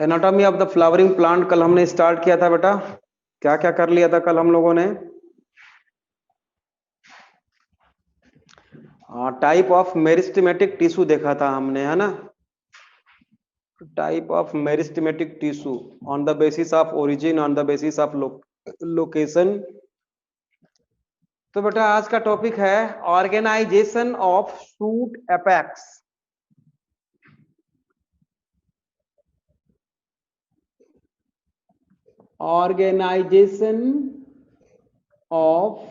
Anatomy of the flowering plant कल हमने start किया था बेटा। क्या क्या कर लिया था कल हम लोगों ने? टाइप ऑफ मेरिस्टेमेटिक टिश्यू देखा था हमने, है ना। Type of meristematic tissue on the basis of origin, on the basis of location. तो बेटा आज का टॉपिक है organization of shoot apex. Organization of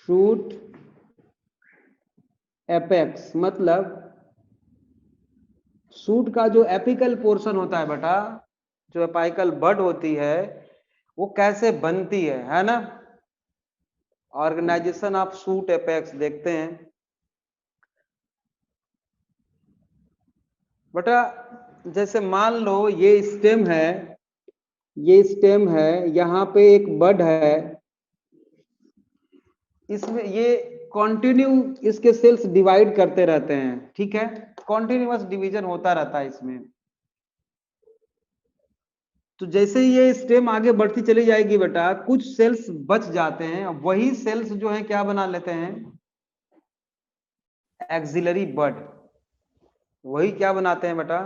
shoot apex मतलब शूट का जो एपिकल पोर्शन होता है बेटा, जो एपिकल बड होती है, वो कैसे बनती है ना। ऑर्गेनाइजेशन ऑफ शूट एपेक्स देखते हैं बेटा। जैसे मान लो ये स्टेम है, ये स्टेम है, यहाँ पे एक बड है, इसमें ये कॉन्टिन्यू इसके सेल्स डिवाइड करते रहते हैं, ठीक है। कॉन्टिन्यूअस डिवीजन होता रहता है इसमें। तो जैसे ये स्टेम आगे बढ़ती चली जाएगी बेटा, कुछ सेल्स बच जाते हैं, वही सेल्स जो है क्या बना लेते हैं, एक्सिलरी बड। वही क्या बनाते हैं बेटा,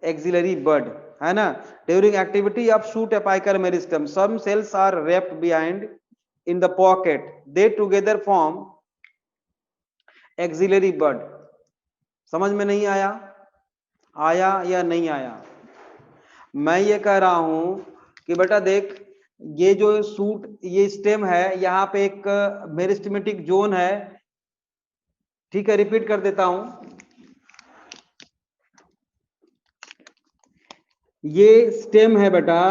एक्सिलरी बड, है ना। During activity of shoot apical meristem some cells are wrapped behind in the pocket, they together form axillary bud. समझ में नहीं आया? आया या नहीं आया? मैं ये कह रहा हूं कि बेटा देख, ये जो शूट, ये स्टेम है, यहाँ पे एक मेरिस्टेमेटिक जोन है, ठीक है। रिपीट कर देता हूं, ये स्टेम है बेटा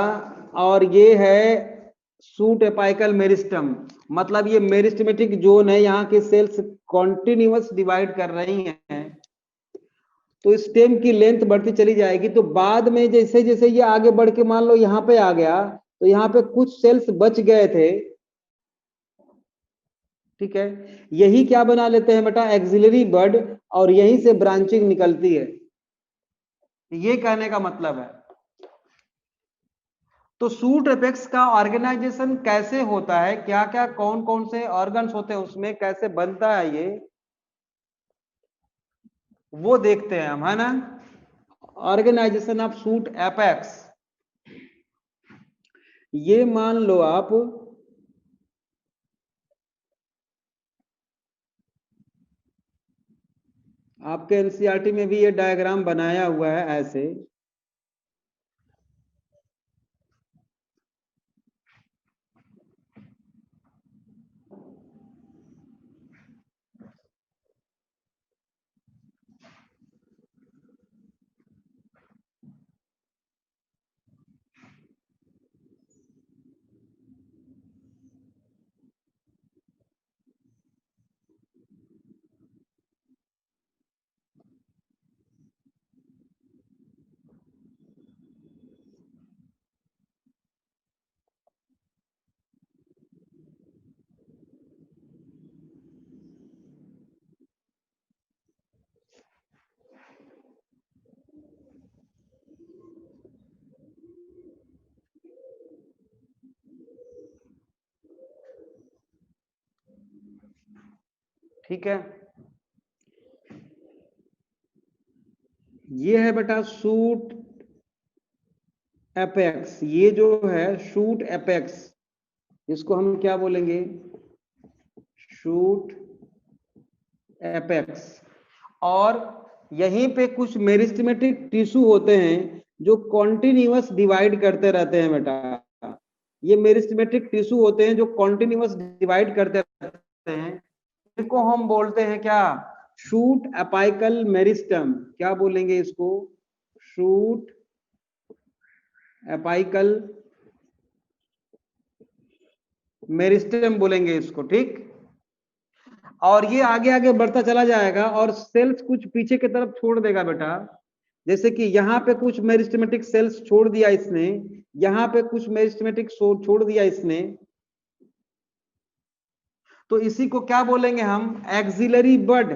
और ये है शूट एपिकल मेरिस्टम। मतलब ये मेरिस्टेमेटिक जोन है, यहाँ के सेल्स कॉन्टिन्यूअस डिवाइड कर रही हैं। तो स्टेम की लेंथ बढ़ती चली जाएगी, तो बाद में जैसे जैसे ये आगे बढ़ के मान लो यहाँ पे आ गया, तो यहाँ पे कुछ सेल्स बच गए थे, ठीक है। यही क्या बना लेते हैं बेटा, एक्सिलरी बड, और यहीं से ब्रांचिंग निकलती है। ये कहने का मतलब है। तो शूट एपेक्स का ऑर्गेनाइजेशन कैसे होता है, क्या क्या कौन कौन से ऑर्गन्स होते हैं उसमें, कैसे बनता है ये, वो देखते हैं हम, है ना। ऑर्गेनाइजेशन ऑफ शूट एपेक्स, ये मान लो आप आपके एनसीईआरटी में भी ये डायग्राम बनाया हुआ है ऐसे। ठीक है, ये है बेटा शूट एपेक्स। ये जो है शूट एपेक्स, इसको हम क्या बोलेंगे, शूट एपेक्स। और यहीं पे कुछ मेरिस्टेमेटिक टिश्यू होते हैं जो कॉन्टिन्यूअस डिवाइड करते रहते हैं बेटा। ये मेरिस्टेमेटिक टिश्यू होते हैं जो कॉन्टिन्यूअस डिवाइड करते रहते हैं, इनको हम बोलते हैं क्या, शूट एपिकल मेरिस्टम। क्या बोलेंगे इसको, शूट एपिकल मेरिस्टम बोलेंगे इसको, ठीक। और ये आगे आगे बढ़ता चला जाएगा और सेल्स कुछ पीछे की तरफ छोड़ देगा बेटा। जैसे कि यहाँ पे कुछ मेरिस्टेमेटिक सेल्स छोड़ दिया इसने, यहाँ पे कुछ मेरिस्टेमेटिक छोड़ दिया इसने, तो इसी को क्या बोलेंगे हम, एक्सिलरी बड।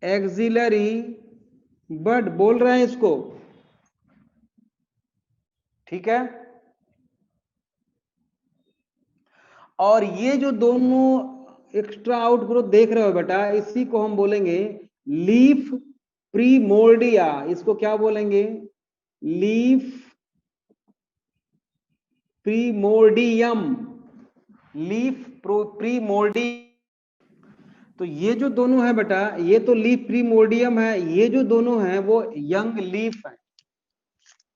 एक्सिलरी बड बोल रहे हैं इसको, ठीक है। और ये जो दोनों एक्स्ट्रा आउटग्रोथ देख रहे हो बेटा, इसी को हम बोलेंगे लीफ प्रीमोर्डिया। इसको क्या बोलेंगे? Leaf primordium, leaf primordia. तो ये जो दोनों है बेटा, ये तो लीफ प्रीमोर्डियम है, ये जो दोनों हैं वो यंग लीफ है।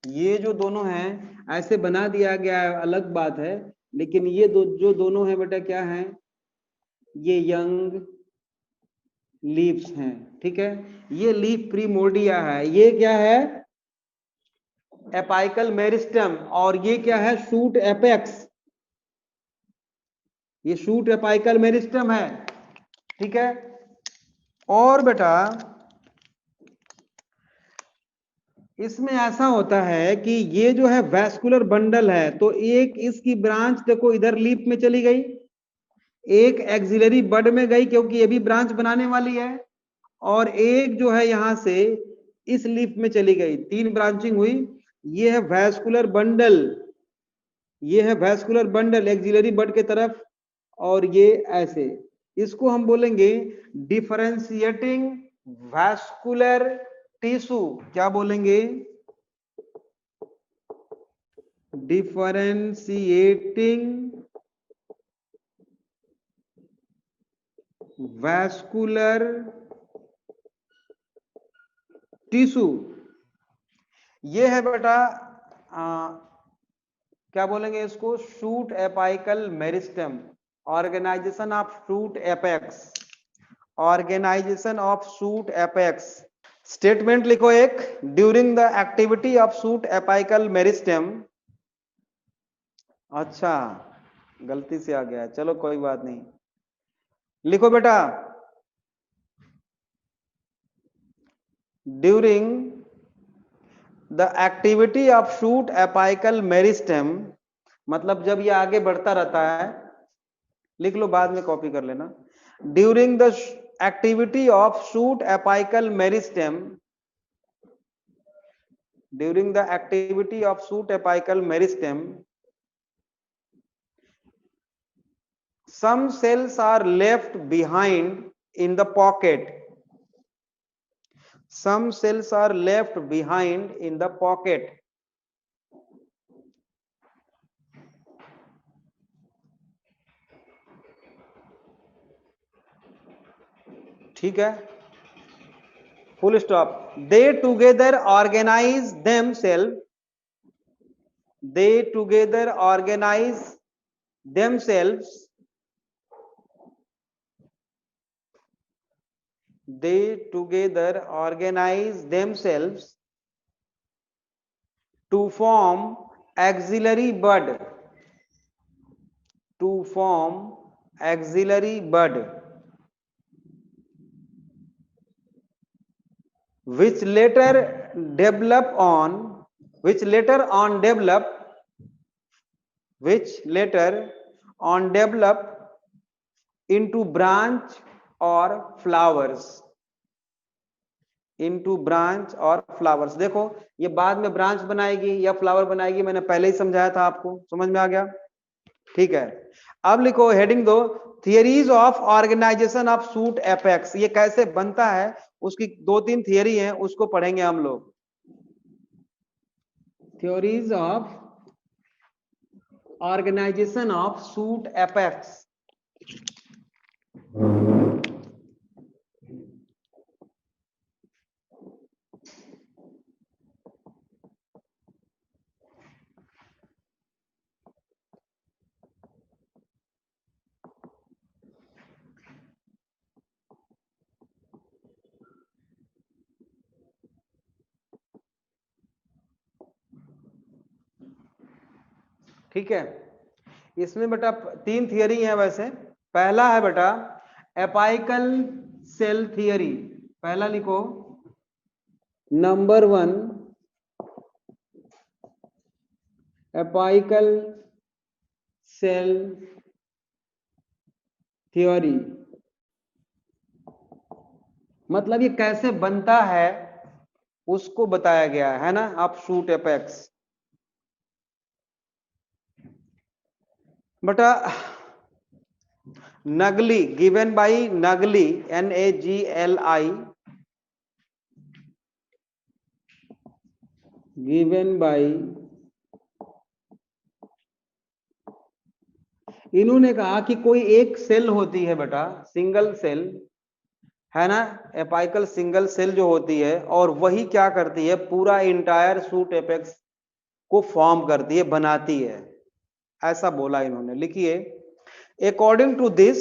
ये जो दोनों हैं ऐसे बना दिया गया है, अलग बात है, लेकिन ये जो दोनों हैं बेटा क्या हैं? ये यंग लीव्स हैं, ठीक है। ये लीफ प्रीमोर्डिया है, ये क्या है? Apical meristem. और ये क्या है? Shoot apex. ये शूट एपाइकल मेरिस्टम है, ठीक है। और बेटा इसमें ऐसा होता है कि ये जो है वैस्कुलर बंडल है, तो एक इसकी ब्रांच देखो इधर लीफ में चली गई, एक एक्सिलरी बड में गई क्योंकि ये भी ब्रांच बनाने वाली है, और एक जो है यहां से इस लीफ में चली गई, तीन ब्रांचिंग हुई। ये है वैस्कुलर बंडल, ये है वैस्कुलर बंडल एक्सिलरी बड के तरफ, और ये ऐसे। इसको हम बोलेंगे डिफरेंशिएटिंग वैस्कुलर टिश्यू। क्या बोलेंगे? Differentiating vascular tissue. ये है बेटा क्या बोलेंगे इसको? Shoot apical meristem, organization of shoot apex, organization of shoot apex. Statement लिखो एक, during the activity of shoot apical meristem. अच्छा गलती से आ गया, चलो कोई बात नहीं, लिखो बेटा। During the activity of shoot apical meristem, मतलब जब ये आगे बढ़ता रहता है, लिख लो बाद में कॉपी कर लेना। During the activity of shoot apical meristem, during the activity of shoot apical meristem, some cells are left behind in the pocket, some cells are left behind in the pocket। ठीक है, full stop. They together organize themselves, they together organize themselves, they together organize themselves to form axillary bud, to form axillary bud, which later develop on, which later on develop, which later on develop into branch or flowers, into branch और flowers. देखो ये बाद में branch बनाएगी या flower बनाएगी, मैंने पहले ही समझाया था आपको, समझ में आ गया? ठीक है, अब लिखो हेडिंग दो, theories of organization of shoot apex. ये कैसे बनता है उसकी दो तीन थियरी हैं, उसको पढ़ेंगे हम लोग। Theories of organization of shoot apex. ठीक है, इसमें बेटा तीन थियरी है वैसे। पहला है बेटा एपाइकल सेल थियरी, पहला लिखो, number one apical cell theory. मतलब ये कैसे बनता है उसको बताया गया है ना, आप शूट एपेक्स। बेटा Nagli given by Nagli NAGLI given by, इन्होंने कहा कि कोई एक सेल होती है बेटा, सिंगल सेल है ना, एपाइकल सिंगल सेल जो होती है, और वही क्या करती है, पूरा इंटायर शूट एपेक्स को फॉर्म करती है, बनाती है, ऐसा बोला इन्होंने। लिखिए, according to this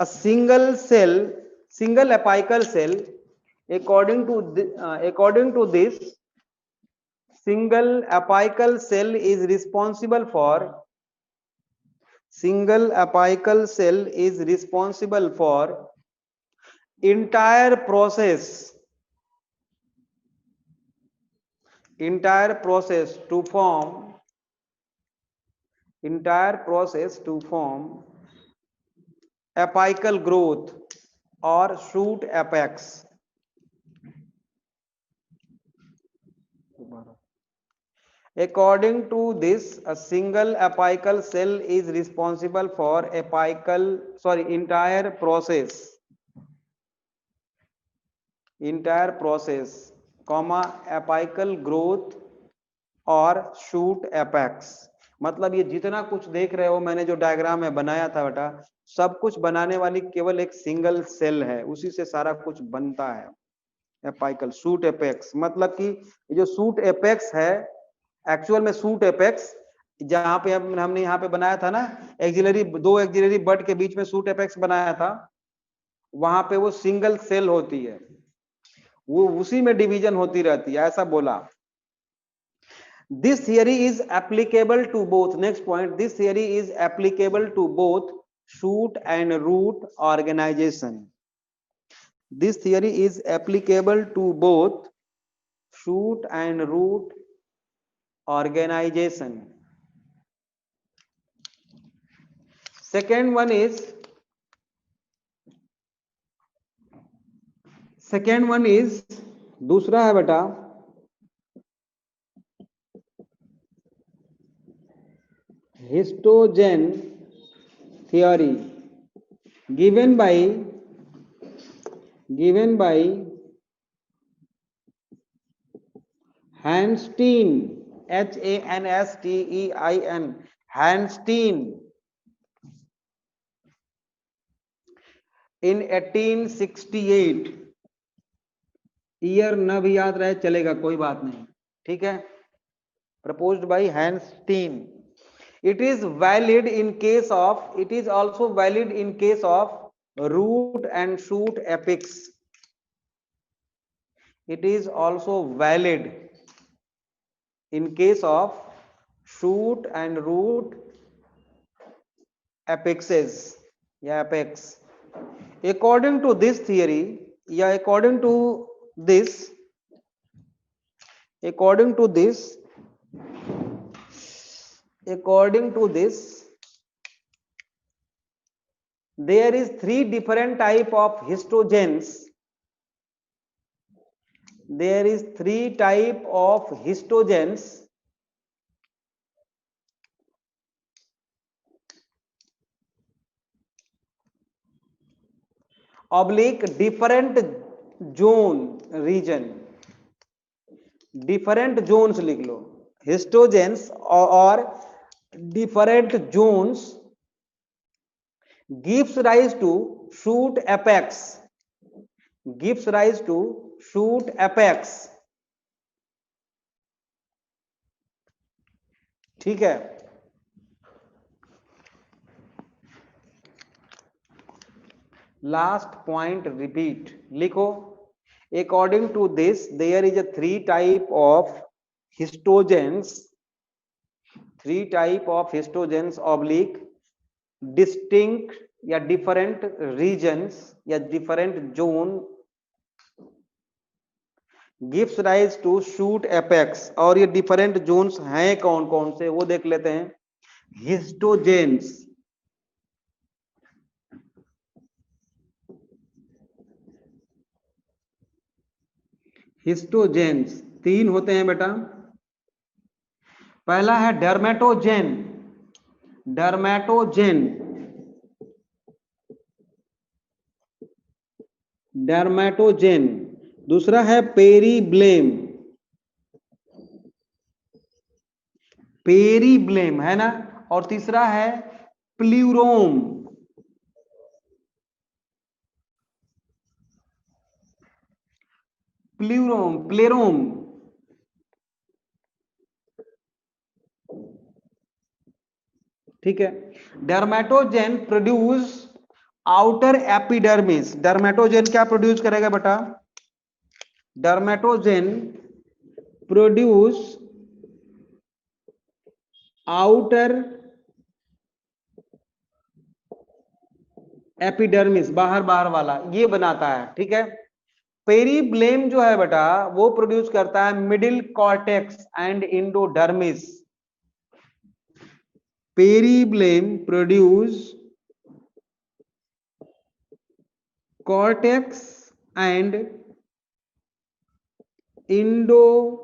a single cell, single apical cell, according to this single apical cell is responsible for, single apical cell is responsible for entire process, entire process to form, entire process to form apical growth or shoot apex। According to this, a single apical cell is responsible for apical, sorry, entire process, entire process, comma, apical growth और shoot apex. मतलब ये जितना कुछ देख रहे हो, मैंने जो डायग्राम में बनाया था बेटा, सब कुछ बनाने वाली केवल एक सिंगल सेल है, उसी से सारा कुछ बनता है। एपाइकल शूट एपेक्स मतलब कि जो शूट एपेक्स है, एक्चुअल में शूट एपेक्स जहां पे हमने यहाँ पे बनाया था ना, एक्सिलरी, दो एक्सिलरी बड के बीच में शूट एपेक्स बनाया था, वहां पे वो सिंगल सेल होती है, वो उसी में डिवीजन होती रहती है, ऐसा बोला। This theory is applicable to both, next point, this theory is applicable to both shoot and root organization. This theory is applicable to both shoot and root organization. Second one is, second one is, दूसरा है बेटा हिस्टोजेन theory given by Hansteen, HANSTEIN, Hansteen in 1868, year न भी याद रहे चलेगा, कोई बात नहीं, ठीक है, proposed by Hansteen। It is valid in case of, it is also valid in case of root and shoot apex, it is also valid in case of shoot and root apexes या apex। According to this theory, या according to this, according to this, according to this, there is three different type of histogens, there is three type of histogens oblique different zone region, different zones लिख लो, histogens और different zones gives rise to shoot apex, gives rise to shoot apex, ठीक है। Last point repeat लिखो, according to this there is a three type of histogens, three type of histogens oblique distinct या different regions या different zone gives rise to shoot apex। और ये different zones हैं कौन कौन से, वो देख लेते हैं। histogens, हिस्टोजेंस 3 होते हैं बेटा। पहला है डर्मेटोजेन, डर्मेटोजेन, डर्मेटोजेन। दूसरा है पेरीब्लेम, पेरीब्लेम है ना। और तीसरा है प्ल्यूरोम, प्ल्यूरोम, प्लेरोम। ठीक है। डर्मेटोजेन प्रोड्यूस आउटर एपिडर्मिस। डर्मेटोजेन क्या प्रोड्यूस करेगा बेटा? डर्मेटोजेन प्रोड्यूस आउटर एपिडर्मिस, बाहर बाहर वाला ये बनाता है। ठीक है। पेरीब्लेम जो है बेटा वो प्रोड्यूस करता है middle cortex and endodermis. Periblem produce cortex and endodermis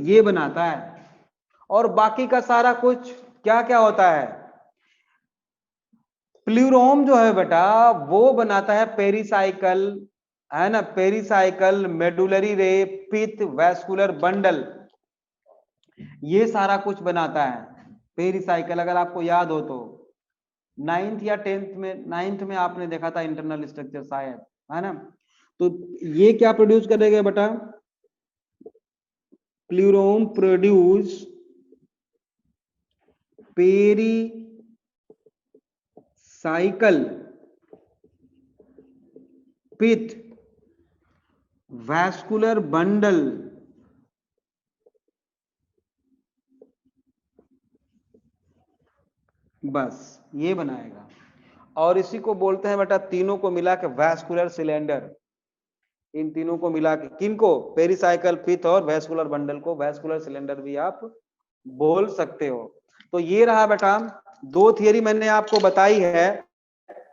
ये बनाता है। और बाकी का सारा कुछ क्या क्या होता है? प्ल्यूरोम जो है बेटा वो बनाता है पेरिसाइकल, है ना, पेरिसाइकल, मेडुलरी रे, पित्त, वैस्कुलर बंडल, ये सारा कुछ बनाता है पेरिसाइकल। अगर आपको याद हो तो 9th या 10th में, 9th में आपने देखा था इंटरनल स्ट्रक्चर शायद, है ना। तो ये क्या प्रोड्यूस करेगा बेटा? प्ल्यूरोम प्रोड्यूस पेरिसाइकल, पित्त, वैस्कुलर बंडल, बस ये बनाएगा। और इसी को बोलते हैं बेटा, तीनों को मिला के वैस्कुलर सिलेंडर। इन तीनों को मिला के किनको? पेरिसाइकल, पित्त और वैस्कुलर बंडल को वैस्कुलर सिलेंडर भी आप बोल सकते हो। तो ये रहा बेटा, 2 थियरी मैंने आपको बताई है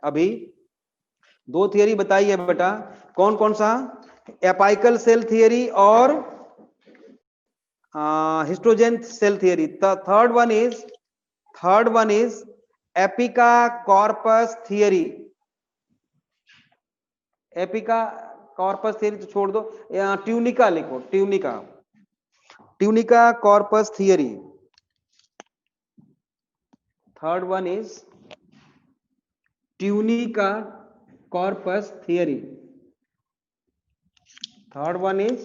अभी। 2 थियरी बताई है बेटा। कौन कौन सा? एपाइकल सेल थियरी और histogen cell theory. Third one is apica corpus theory. Apica corpus theory तो छोड़ दो, ट्यूनिका लिखो, tunica, tunica corpus theory. Third one is tunica corpus theory. Third one is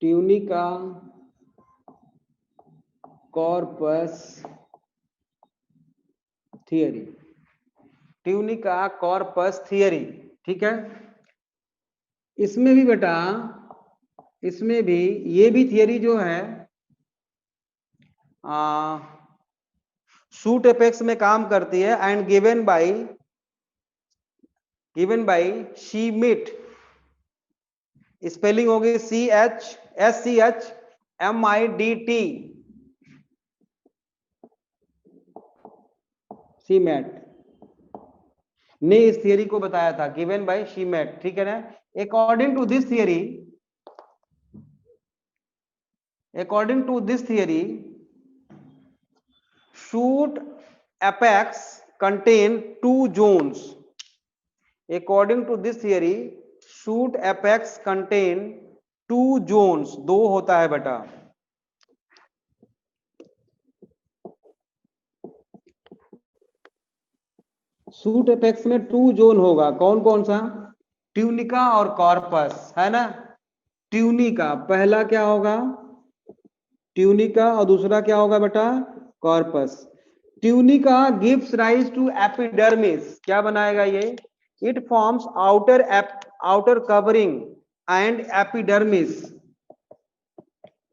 tunica corpus theory, tunica corpus theory. ठीक है। इसमें भी बेटा, इसमें भी ये भी थियरी जो है शूट एपेक्स में काम करती है एंड गिवन बाय शीमिट। स्पेलिंग होगी CHSCHMIDT, शीमेट ने इस थियरी को बताया था, गिवन बाय शीमेट। ठीक है ना। According to this theory shoot apex contain 2 zones. According to this theory shoot apex contain 2 zones, 2 होता है बेटा। शूट एपेक्स में 2 जोन होगा, कौन कौन सा? ट्यूनिका और कॉर्पस, है ना। ट्यूनिका पहला क्या होगा? ट्यूनिका, और दूसरा क्या होगा बेटा? Corpus. Tunica gives rise to epidermis. क्या बनाएगा ये? It forms outer covering and epidermis.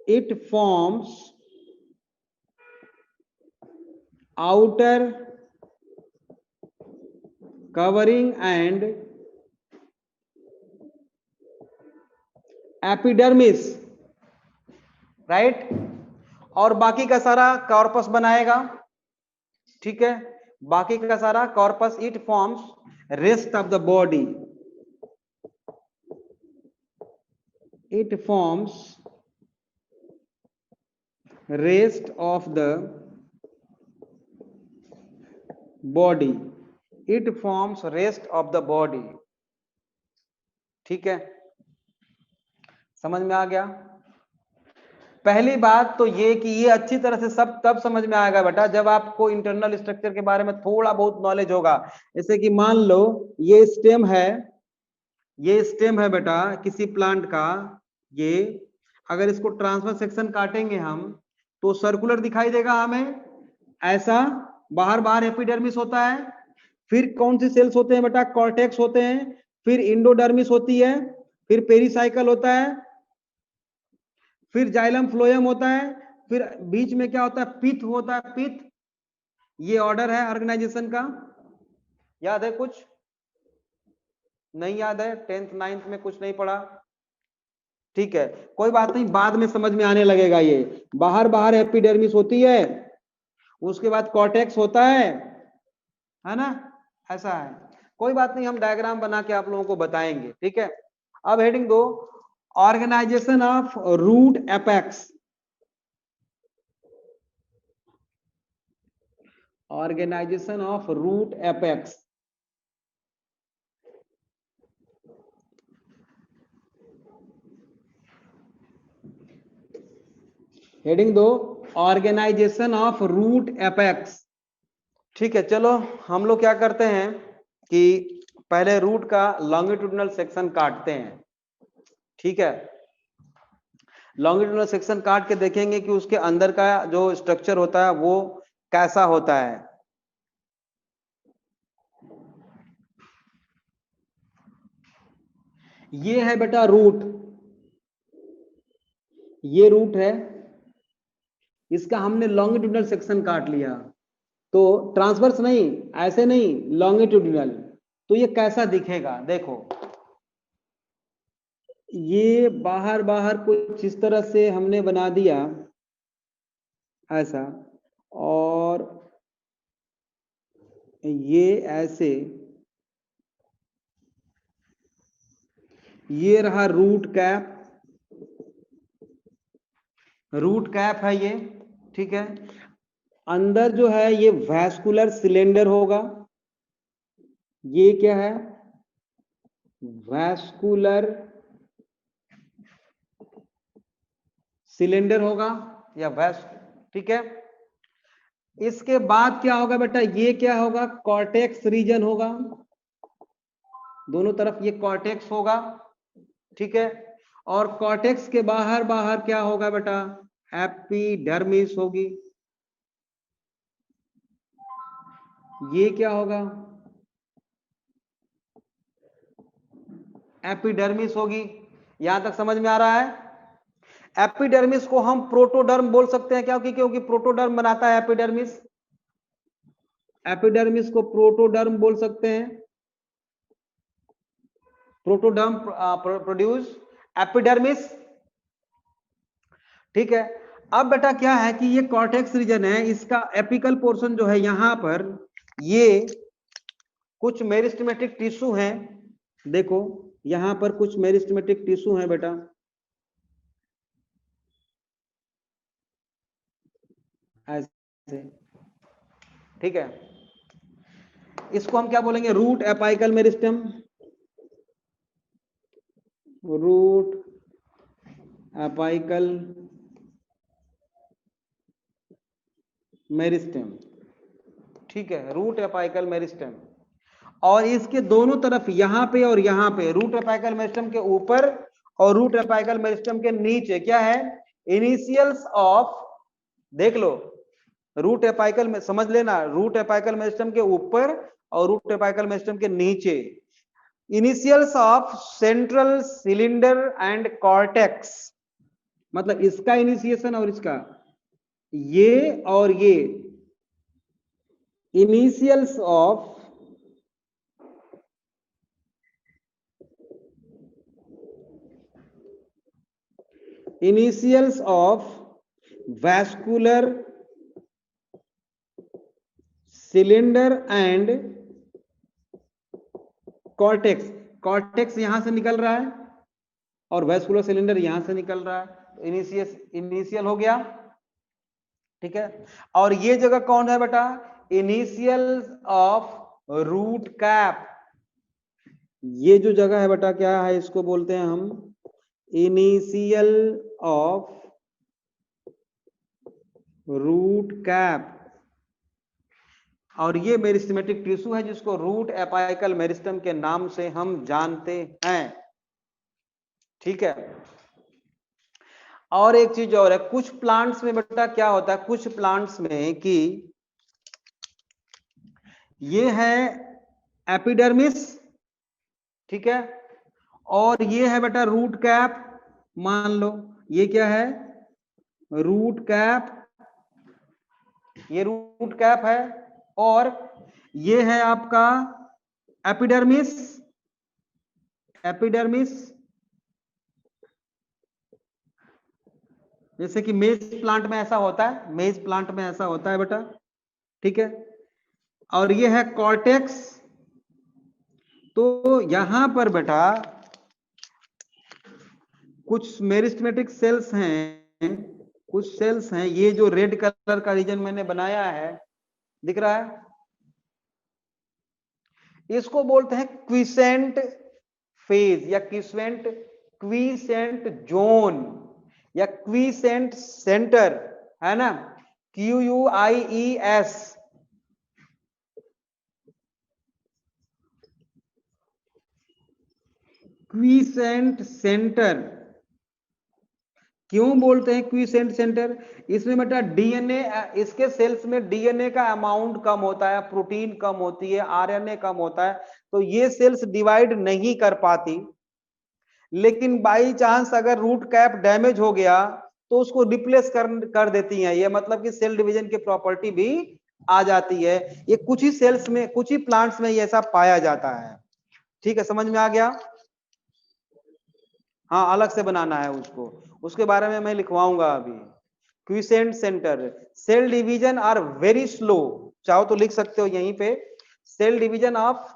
It forms outer covering and epidermis, right. और बाकी का सारा कॉर्पस बनाएगा। ठीक है। बाकी का सारा corpus it forms rest of the body, it forms rest of the body, it forms rest of the body. ठीक है, समझ में आ गया। पहली बात तो ये कि ये अच्छी तरह से सब तब समझ में आएगा बेटा जब आपको इंटरनल स्ट्रक्चर के बारे में थोड़ा बहुत नॉलेज होगा। जैसे कि मान लो ये स्टेम है, ये स्टेम है बेटा किसी प्लांट का, ये अगर इसको ट्रांसफर सेक्शन काटेंगे हम तो सर्कुलर दिखाई देगा हमें ऐसा, बाहर बाहर एपिडर्मिस होता है, फिर कौन सी सेल्स होते हैं बेटा, कॉर्टेक्स होते हैं, फिर इंडोडर्मिस होती है, फिर पेरिसाइकल होता है, फिर जाइलम फ्लोएम होता है, फिर बीच में क्या होता है, पिथ होता है, पिथ। ये ऑर्डर है ऑर्गेनाइजेशन का। याद है कुछ? नहीं याद है? 10th 9th में कुछ नहीं पढ़ा? ठीक है, कोई बात नहीं, बाद में समझ में आने लगेगा। ये बाहर बाहर एपिडर्मिस होती है, उसके बाद कॉर्टेक्स होता है ना, ऐसा है। कोई बात नहीं, हम डायग्राम बना के आप लोगों को बताएंगे। ठीक है, अब हेडिंग दो, organization of root apex. Organization of root apex. Heading दो, ऑर्गेनाइजेशन ऑफ रूट एपेक्स। ठीक है, चलो हम लोग क्या करते हैं कि पहले रूट का लॉन्गिट्यूडनल सेक्शन काटते हैं। ठीक है, लॉन्गिट्यूडनल सेक्शन काट के देखेंगे कि उसके अंदर का जो स्ट्रक्चर होता है वो कैसा होता है। ये है बेटा रूट, ये रूट है, इसका हमने लॉन्गिट्यूडनल सेक्शन काट लिया, तो ट्रांसवर्स नहीं, ऐसे नहीं, लॉन्गिट्यूडनल। तो ये कैसा दिखेगा देखो, ये बाहर बाहर कुछ इस तरह से हमने बना दिया ऐसा, और ये ऐसे, ये रहा रूट कैप, रूट कैप है ये। ठीक है, अंदर जो है ये वैस्कुलर सिलेंडर होगा, ये क्या है, वैस्कुलर सिलेंडर होगा या वैस। ठीक है, इसके बाद क्या होगा बेटा, ये क्या होगा, कॉर्टेक्स रीजन होगा, दोनों तरफ ये कॉर्टेक्स होगा। ठीक है, और कॉर्टेक्स के बाहर बाहर क्या होगा बेटा, एपिडर्मिस होगी। ये क्या होगा, एपिडर्मिस होगी। यहां तक समझ में आ रहा है? एपिडर्मिस को हम प्रोटोडर्म बोल सकते हैं, क्योंकि क्योंकि प्रोटोडर्म बनाता है एपिडर्मिस। एपिडर्मिस को प्रोटोडर्म बोल सकते हैं, प्रोटोडर्म प्रोड्यूस एपिडर्मिस। ठीक है, अब बेटा क्या है कि ये कॉर्टेक्स रीजन है, इसका एपिकल पोर्शन जो है यहां पर, ये कुछ मेरिस्टेमेटिक टिश्यू हैं, देखो यहां पर कुछ मेरिस्टेमेटिक टिश्यू हैं बेटा, ऐसे। ठीक है, इसको हम क्या बोलेंगे, root apical meristem, root apical meristem. ठीक है, रूट एपाइकल मेरिस्टेम, और इसके दोनों तरफ यहां पे और यहां पे, रूट एपाइकल मेरिस्टेम के ऊपर और रूट एपाइकल मेरिस्टेम के नीचे क्या है, इनिशियल्स ऑफ, देख लो, रूट एपाइकल में समझ लेना, रूट एपाइकल मेरिस्टेम के ऊपर और रूट एपाइकल मेरिस्टेम के नीचे initials of central cylinder and cortex. मतलब इसका इनिशिएशन और इसका, ये और ये initials of vascular cylinder and cortex, cortex यहां से निकल रहा है और वैस्कुलर सिलेंडर यहां से निकल रहा है, तो इनिशियल हो गया, ठीक है। और ये जगह कौन है बेटा, इनिशियल ऑफ रूट कैप, ये जो जगह है बेटा क्या है, इसको बोलते हैं हम इनिशियल ऑफ रूट कैप। और ये मेरिस्टेमेटिक टिश्यू है जिसको रूट एपाइकल मेरिस्टम के नाम से हम जानते हैं, ठीक है। और एक चीज और है, कुछ प्लांट्स में बेटा क्या होता है, कुछ प्लांट्स में कि ये है एपिडर्मिस, ठीक है, और ये है बेटा रूट कैप, मान लो ये क्या है, रूट कैप, ये रूट कैप है, और ये है आपका एपिडर्मिस, एपिडर्मिस जैसे कि मेज प्लांट में ऐसा होता है, मेज प्लांट में ऐसा होता है बेटा, ठीक है। और ये है कॉर्टेक्स, तो यहां पर बेटा कुछ मेरिस्टेमेटिक सेल्स हैं, कुछ सेल्स हैं, ये जो रेड कलर का रीजन मैंने बनाया है, दिख रहा है, इसको बोलते हैं क्विसेंट फेज या क्विसेंट जोन या क्विसेंट सेंटर, है ना, QUIES, क्विसेंट सेंटर। क्यों बोलते हैं क्विसेंट सेंटर, इसमें बेटा डीएनए, इसके सेल्स में डीएनए का अमाउंट कम होता है, प्रोटीन कम होती है, आरएनए कम होता है, तो ये सेल्स डिवाइड नहीं कर पाती। लेकिन बाई चांस अगर रूट कैप डैमेज हो गया तो उसको रिप्लेस कर देती है, ये मतलब कि सेल डिवीजन की प्रॉपर्टी भी आ जाती है। ये कुछ ही सेल्स में, कुछ ही प्लांट्स में ये ऐसा पाया जाता है, ठीक है, समझ में आ गया। हाँ, अलग से बनाना है उसको, उसके बारे में मैं लिखवाऊंगा अभी। Quiescent centre, cell division are very slow, चाहो तो लिख सकते हो यहीं पे, cell division of,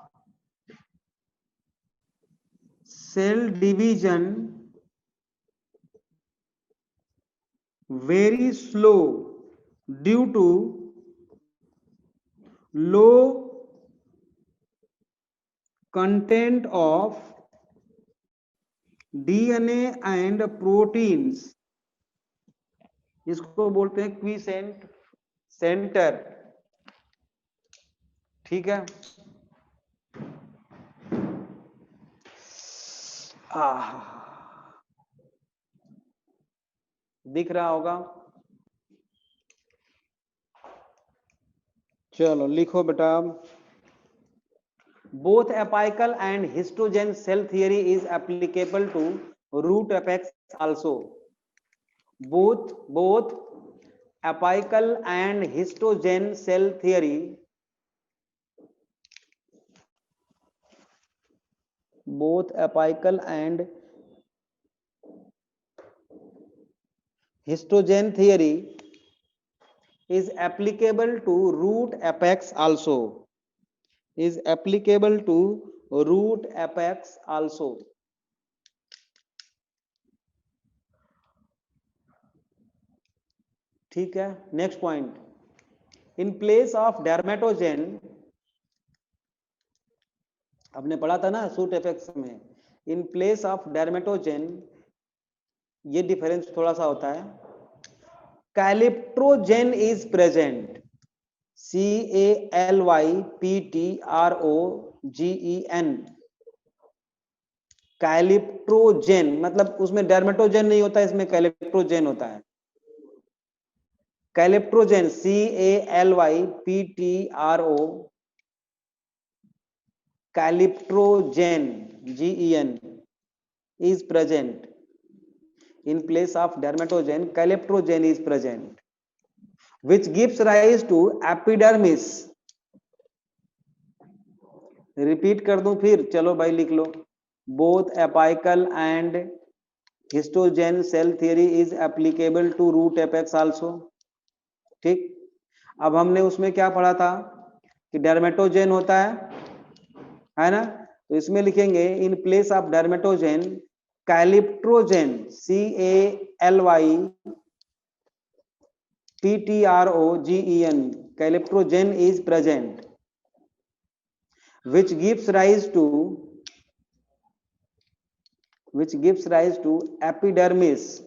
cell division very slow due to low content of DNA and proteins, इसको बोलते हैं क्विसेंट सेंटर, ठीक है। दिख रहा होगा, चलो लिखो बेटा, both apical and histogen cell theory is applicable to root apex also, both apical and histogen cell theory, both apical and histogen theory is applicable to root apex also, is applicable to root apex also, ठीक है। Next point, in place of dermatogen, आपने पढ़ा था ना suit apex में, इन place of डर्मेटोजेन, ये difference थोड़ा सा होता है, कैलिप्ट्रोजेन इज प्रेजेंट, CALYPTROGEN, कैलिप्ट्रोजेन मतलब उसमें डर्मेटोजेन नहीं होता, इसमें कैलिप्ट्रोजेन होता है, कैलिप्ट्रोजेन CALYPTRO, कैलिप्ट्रोजेन GEN is present in place of dermatogen, कैलिप्ट्रोजेन is present which gives rise to epidermis, repeat कर दूं फिर, चलो भाई लिख लो, both apical and histogen cell theory is applicable to root apex also, ठीक। अब हमने उसमें क्या पढ़ा था, कि डर्मेटोजेन होता है ना। तो इसमें लिखेंगे in place of dermatogen calyptrogen, CALYPTROGEN, calyptrogen is present, which gives rise to epidermis,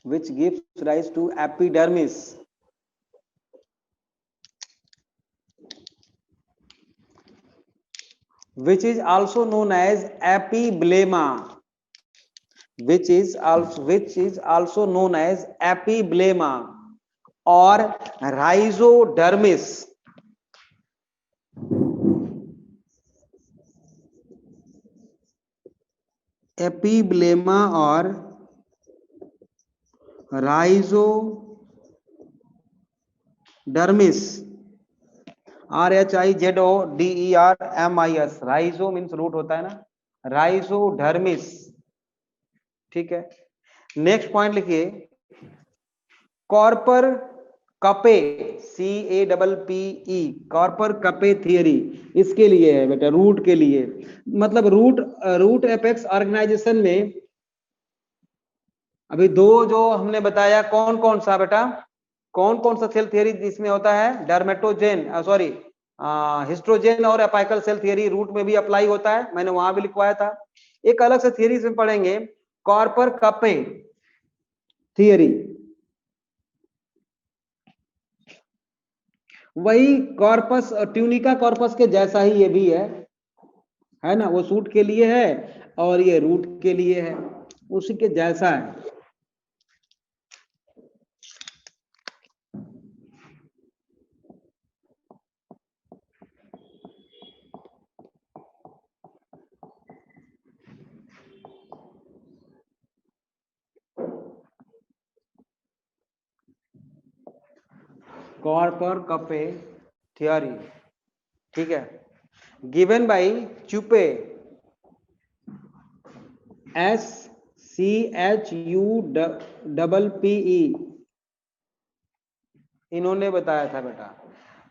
which gives rise to epidermis, which is also known as epiblema, which is also known as epiblema or rhizodermis. एपीब्लेमा और राइजोडर्मिस, RHIZODERMIS, राइजो means root होता है ना, राइजोडर्मिस। ठीक है, next point लिखिए कॉर्पर कपे, CAPPE, कॉर्पर कपे theory, इसके लिए है बेटा, रूट के लिए। मतलब रूट एपेक्स ऑर्गेनाइजेशन में अभी दो जो हमने बताया, कौन कौन सा बेटा, कौन कौन सा सेल थियरी इसमें होता है, डर्मेटोजेन सॉरी हिस्ट्रोजेन और एपाइकल सेल थियरी रूट में भी अप्लाई होता है, मैंने वहां भी लिखवाया था। एक अलग से थियरी इसमें पढ़ेंगे कॉर्पर कपे थियरी, वही कॉर्पस ट्यूनिका कॉर्पस के जैसा ही ये भी है ना, वो सूट के लिए है और ये रूट के लिए है, उसी के जैसा है। कॉर्पर कपे थियरी, ठीक है, गिवन बाय चुपे, SCHUPPE, इन्होंने बताया था बेटा।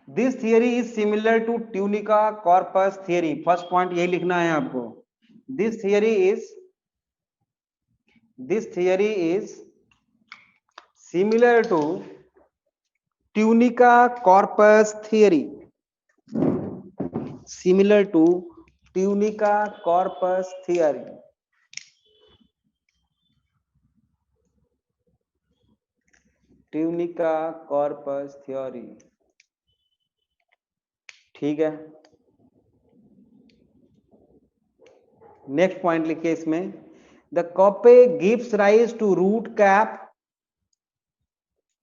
This theory is similar to tunica corpus theory, first point यही लिखना है आपको। This theory is similar to tunica corpus theory, similar to tunica corpus theory. Tunica corpus theory, ठीक है। नेक्स्ट पॉइंट लिखिए इसमें, the cappe gives rise to root cap,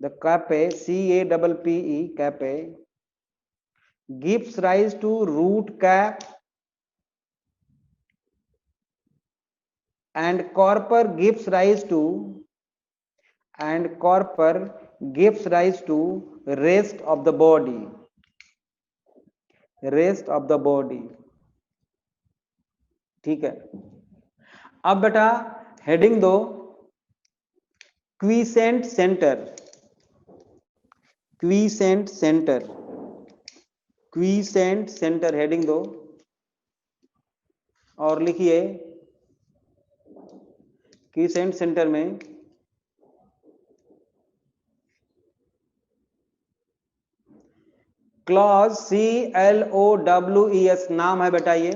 the cappe CAPPE, cappe gives rise to root cap and corper gives rise to rest of the body, ठीक है। अब बेटा heading दो quiescent centre, heading दो और लिखिए क्वीसेंट सेंटर में clause, CLOWES नाम है बेटा ये,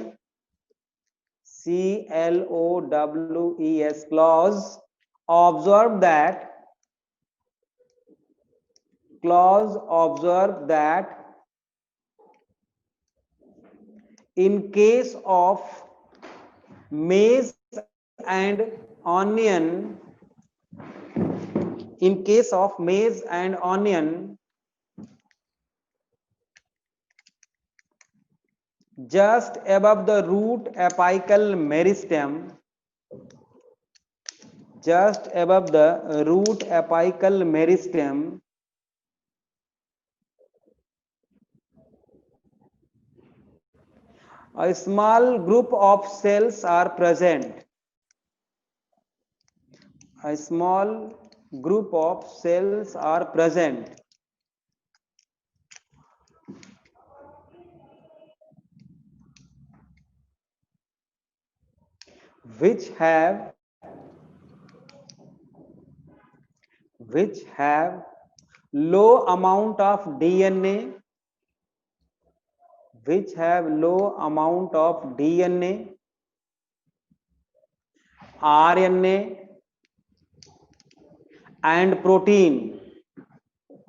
CLOWES, clause observe that in case of maize and onion, just above the root apical meristem, a small group of cells are present, which have low amount of DNA, which have low amount of DNA, RNA and protein,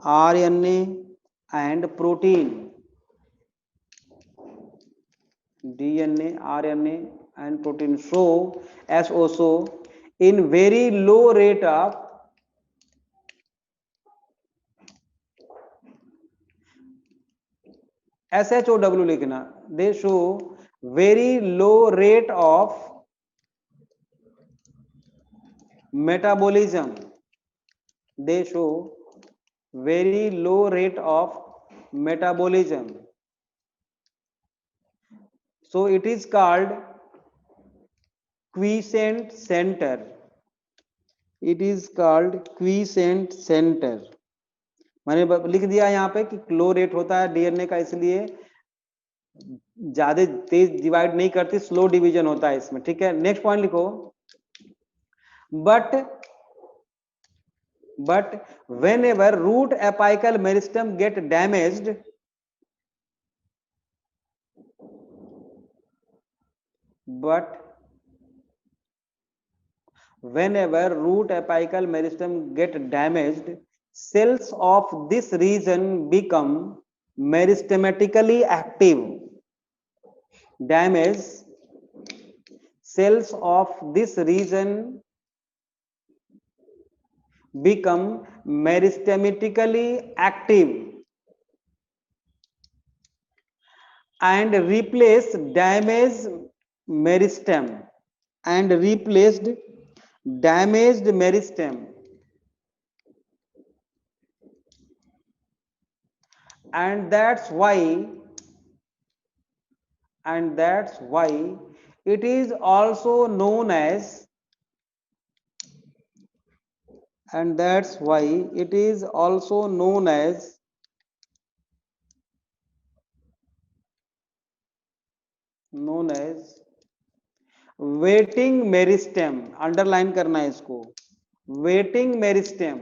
RNA and protein, DNA, RNA and protein show as also in very low rate of SHOW लिखना, they show very low rate of metabolism, they show very low rate of metabolism, so it is called quiescent center, it is called quiescent center। मैंने लिख दिया यहाँ पे कि लो rate होता है DNA का, इसलिए ज्यादा तेज डिवाइड नहीं करती, स्लो डिवीजन होता है इसमें, ठीक है। नेक्स्ट पॉइंट लिखो, but whenever root apical meristem get damaged, but whenever root apical meristem get damaged, cells of this region become meristematically active, damage cells of this region become meristematically active and replace damaged meristem and replaced damaged meristem, and that's why it is also known as, and that's why it is also known as waiting meristem। Underline करना है इसको, waiting meristem,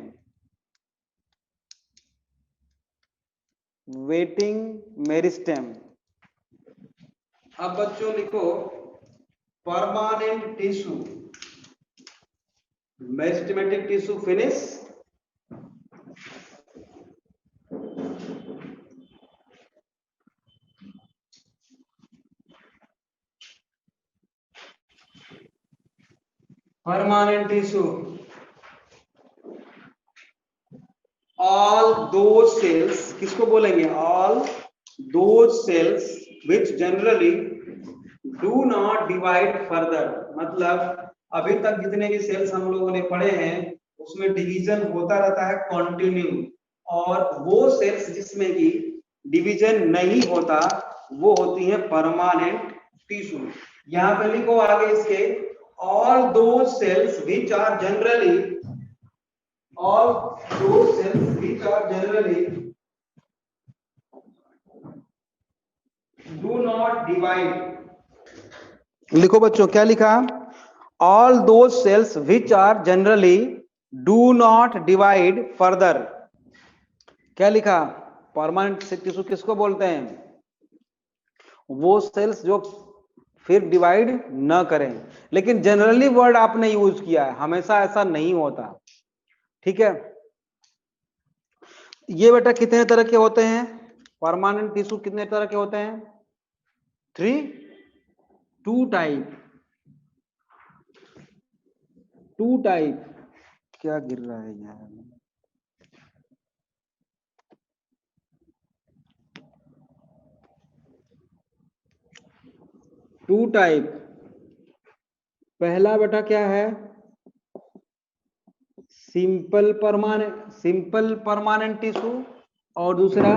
waiting meristem। अब बच्चों लिखो permanent tissue, meristematic tissue finish, permanent tissue, all those cells, किसको बोलेंगे, all those cells which generally do not divide further, मतलब अभी तक जितने भी सेल्स हम लोगों ने पढ़े हैं उसमें डिवीजन होता रहता है कंटिन्यू, और वो सेल्स जिसमें कि डिवीजन नहीं होता वो होती है परमानेंट टिश्यू। यहाँ पे लिखो आगे इसके, all those cells which are generally do not divide, लिखो बच्चों क्या लिखा, all those cells which are generally do not divide further, क्या लिखा, परमानेंट टिश्यू किसको बोलते हैं, वो सेल्स जो फिर डिवाइड न करें, लेकिन जनरली वर्ड आपने यूज किया है, हमेशा ऐसा नहीं होता, ठीक है। ये बेटा कितने तरह के होते हैं, परमानेंट टिश्यू कितने तरह के होते हैं, 2 टाइप, क्या गिर रहा है यार, 2 टाइप। पहला बेटा क्या है, सिंपल परमानेंट टिश्यू, और दूसरा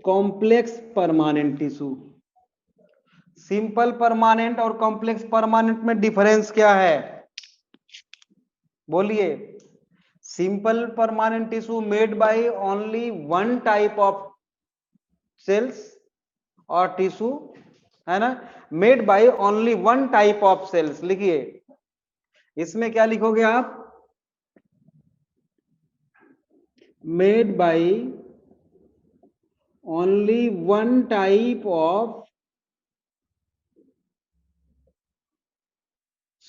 complex permanent tissue. Simple permanent और कॉम्प्लेक्स परमानेंट में डिफरेंस क्या है, बोलिए। Simple permanent tissue made by only 1 type of cells और टिश्यू, है ना, made by only one type of cells. लिखिए इसमें क्या लिखोगे आप, made by only one type of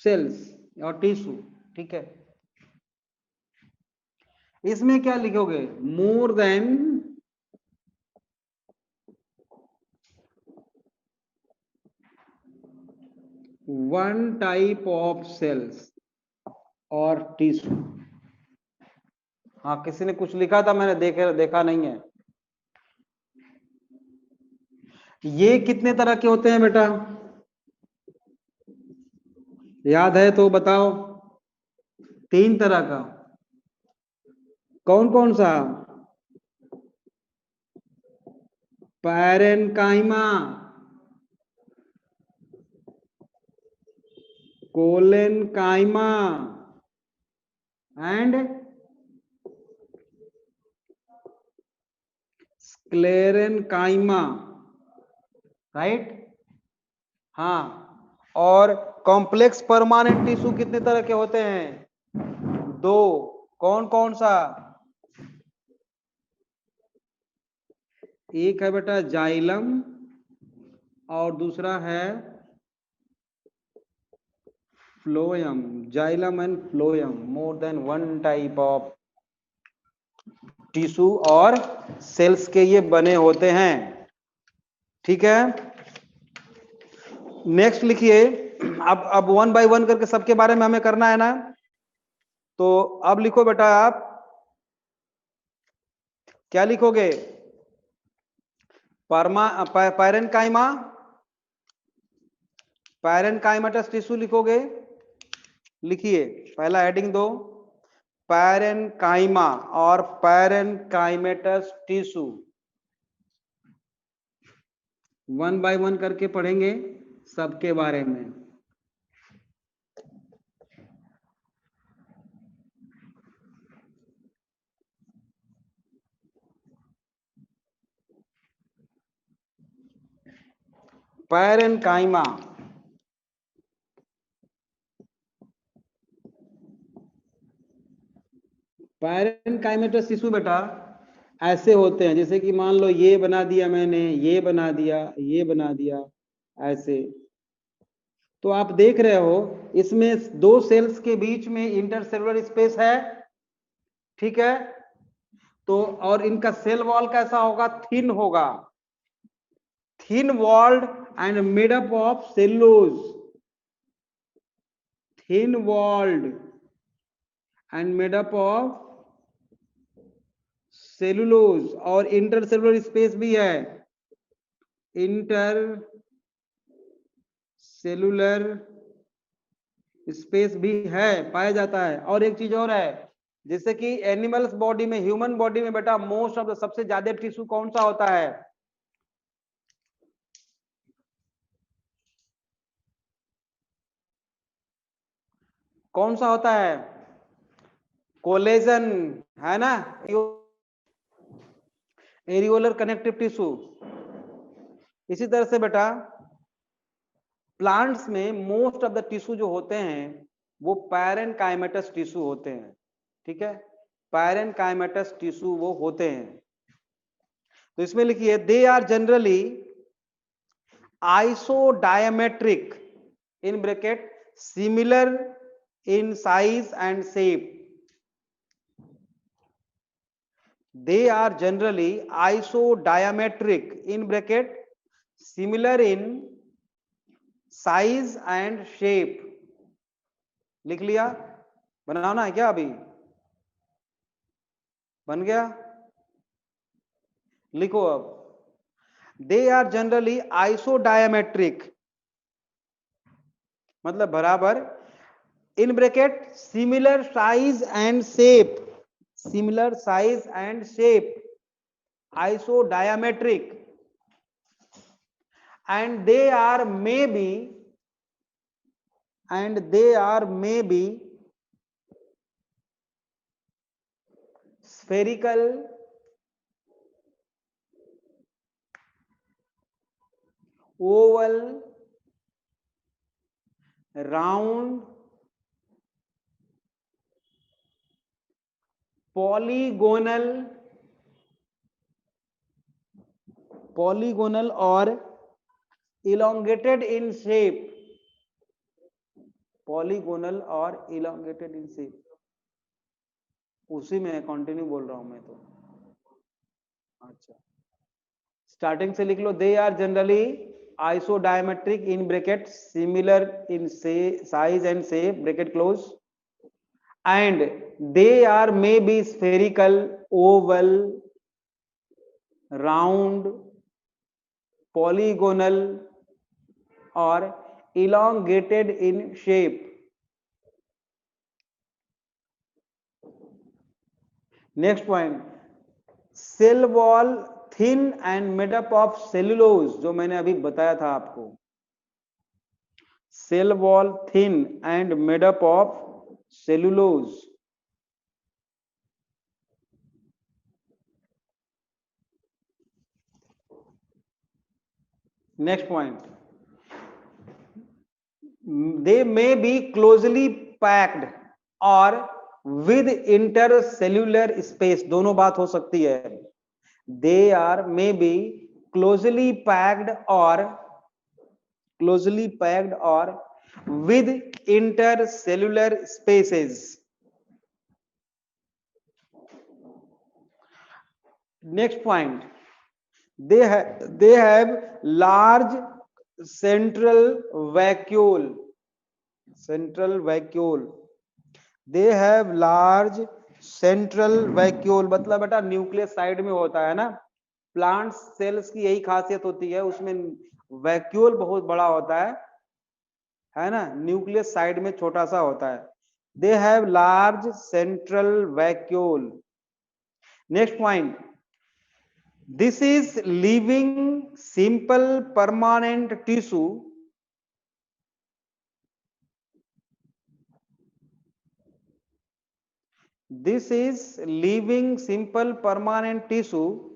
cells और टिश्यू। ठीक है, इसमें क्या लिखोगे, more than one type of cells और टिश्यू। हाँ, किसी ने कुछ लिखा था, मैंने देखा नहीं है। ये कितने तरह के होते हैं बेटा, याद है तो बताओ। 3 तरह का। कौन कौन सा, parenchyma, collenchyma and sclerenchyma, right. हाँ, और कॉम्प्लेक्स परमानेंट टिश्यू कितने तरह के होते हैं, 2। कौन कौन सा, एक है बेटा जाइलम और दूसरा है phloem. Xylem and phloem, more than one type of tissue और सेल्स के ये बने होते हैं। ठीक है, नेक्स्ट लिखिए। अब 1 बाय 1 करके सबके बारे में हमें करना है ना, तो अब लिखो बेटा आप, क्या लिखोगे, पैरेनकाइमा, पैरेनकाइमेटस टिश्यू लिखोगे। लिखिए पहला हेडिंग दो, पैरेनकाइमा और पैरेनकाइमेटस टिश्यू। 1 बाय 1 करके पढ़ेंगे सबके बारे में। पैरेनकाइमा, पैरेनकाइमेटस टिश्यू बेटा ऐसे होते हैं, जैसे कि मान लो ये बना दिया मैंने, ये बना दिया, ये बना दिया, ऐसे। तो आप देख रहे हो इसमें 2 सेल्स के बीच में इंटरसेलुलर स्पेस है। ठीक है, तो और इनका सेल वॉल कैसा होगा, थिन होगा, thin walled and made up of cellulose, thin walled and made up of cellulose, और इंटरसेलुलर स्पेस भी है, इंटर सेलुलर स्पेस भी है, पाया जाता है। और एक चीज और है, जैसे कि एनिमल्स बॉडी में, ह्यूमन बॉडी में बेटा मोस्ट ऑफ द सबसे ज्यादा टिश्यू कौन सा होता है, कौन सा होता है, कोलेजन, है ना, एरियोलर कनेक्टिव टिश्यू। इसी तरह से बेटा प्लांट्स में मोस्ट ऑफ द टिश्यू जो होते हैं वो पैरेनकाइमेटस टिश्यू होते हैं। ठीक है, पैरेनकाइमेटस टिश्यू वो होते हैं। तो इसमें लिखिए they are generally isodiametric, in bracket similar in size and shape. They are generally isodiametric, in bracket similar in size and shape। लिख लिया, बनाना है क्या, अभी बन गया, लिखो अब। They are generally isodiametric, मतलब बराबर, इन bracket similar size and shape, similar size and shape, isodiametric, and they are maybe spherical, Oval, round, polygonal, polygonal और इलोंगेटेड इन शेप, पॉलीगोनल और इलोंगेटेड इन शेप, उसी में कंटिन्यू बोल रहा हूं मैं तो। अच्छा, स्टार्टिंग से लिख लो, they are generally isodiametric in bracket, similar in size and shape, bracket close, and they are may be spherical, oval, round, polygonal or elongated in shape. Next point, cell wall thin and made up of cellulose, जो मैंने अभी बताया था आपको, cell wall thin and made up of cellulose. Next point, they may be closely packed or with intercellular space, दोनों बात हो सकती है, they are may be closely packed or with intercellular spaces. Next point, they have large central vacuole, they have large central vacuole, मतलब बेटा nucleus side में होता है ना, प्लांट सेल्स की यही खासियत होती है, उसमें वैक्यूल बहुत बड़ा होता है ना, न्यूक्लियस साइड में छोटा सा होता है, they have large central vacuole. Next point, this is living simple permanent tissue, this is living simple permanent tissue,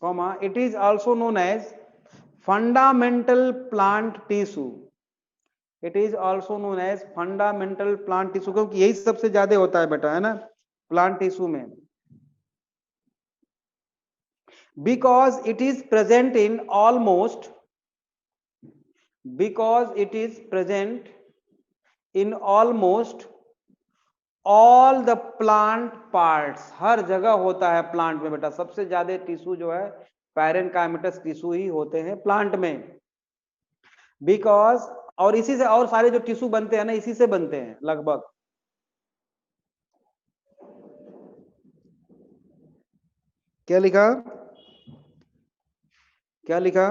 comma, it is also known as fundamental plant tissue, it is also known as fundamental plant tissue, क्योंकि यही सबसे ज्यादा होता है बेटा, है ना, plant tissue में, because it is present in almost all the plant parts, हर जगह होता है प्लांट में बेटा, सबसे ज्यादा टिश्यू जो है पैरेनकाइमेटस टिश्यू ही होते हैं प्लांट में, बिकॉज, और इसी से और सारे जो टिश्यू बनते हैं ना, इसी से बनते हैं लगभग. क्या लिखा, क्या लिखा,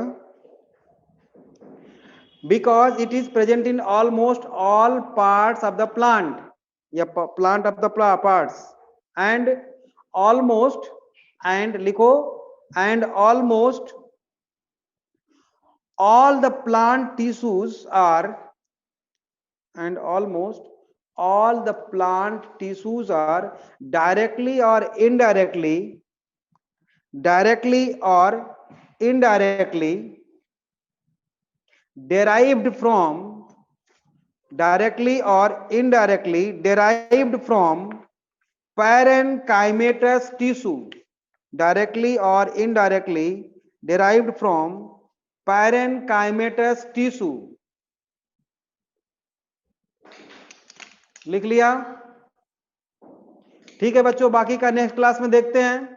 because it is present in almost all parts of the plant, या plant of the parts, and almost, and लिखो, and almost all the plant tissues are, and almost all the plant tissues are directly or indirectly derived from, directly or indirectly derived from parenchymatous tissue, directly or indirectly derived from parenchymatous tissue. लिख लिया, ठीक है बच्चों, बाकी का next class में देखते हैं.